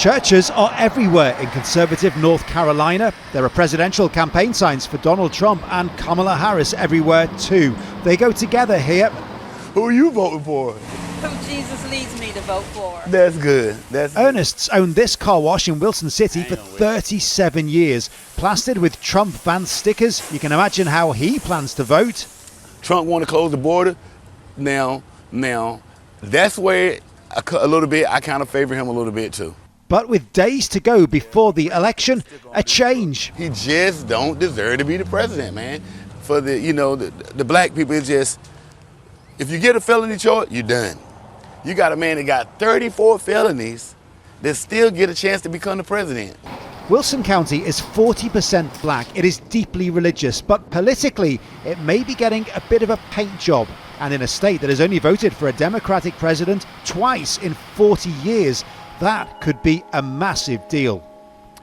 Churches are everywhere in conservative North Carolina. There are presidential campaign signs for Donald Trump and Kamala Harris everywhere too. They go together here. Who are you voting for? Who Jesus leads me to vote for. That's good. Ernest's owned this car wash in Wilson City for 37 years. Plastered with Trump van stickers, you can imagine how he plans to vote. Trump want to close the border. Now, that's where a little bit, I kind of favor him a little bit too. But with days to go before the election, a change. He just don't deserve to be the president, man. For the black people, it's just, if you get a felony charge, you're done. You got a man that got 34 felonies that still get a chance to become the president. Wilson County is 40% black. It is deeply religious, but politically, it may be getting a bit of a paint job. And in a state that has only voted for a Democratic president twice in 40 years, that could be a massive deal.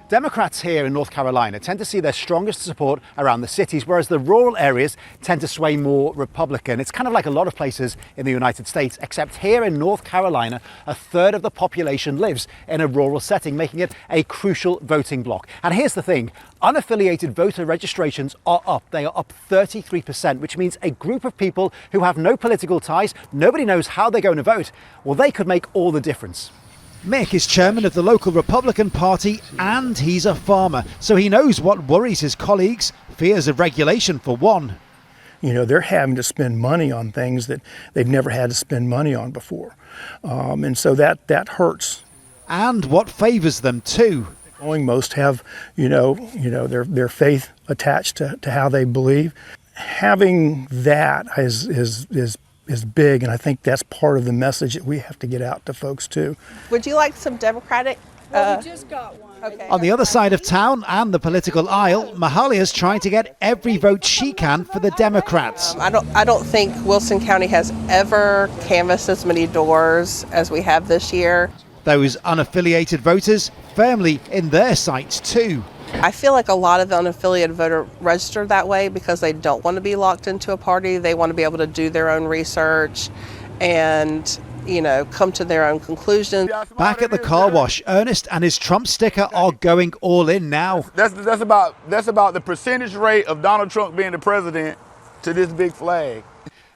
Democrats here in North Carolina tend to see their strongest support around the cities, whereas the rural areas tend to sway more Republican. It's kind of like a lot of places in the United States, except here in North Carolina, a third of the population lives in a rural setting, making it a crucial voting bloc. And here's the thing, unaffiliated voter registrations are up. They are up 33%, which means a group of people who have no political ties, nobody knows how they're going to vote, well, they could make all the difference. Mick is chairman of the local Republican Party and he's a farmer, so he knows what worries his colleagues, fears of regulation for one. You know, they're having to spend money on things that they've never had to spend money on before. And so that hurts. And what favours them too. Most have, their faith attached to how they believe. Having that is big, and I think that's part of the message that we have to get out to folks too. Would you like some Democratic? Well, we just got one. Okay. On the other side of town and the political aisle, Mahalia's trying to get every vote she can for the Democrats. I don't think Wilson County has ever canvassed as many doors as we have this year. Those unaffiliated voters firmly in their sights too. I feel like a lot of the unaffiliated voter register that way because they don't want to be locked into a party. They want to be able to do their own research and, come to their own conclusions. Back at the car wash, Ernest and his Trump sticker are going all in now. That's about the percentage rate of Donald Trump being the president to this big flag.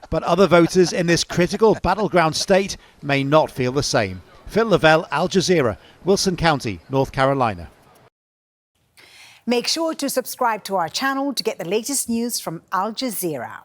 But other voters in this critical battleground state may not feel the same. Phil Lavelle, Al Jazeera, Wilson County, North Carolina. Make sure to subscribe to our channel to get the latest news from Al Jazeera.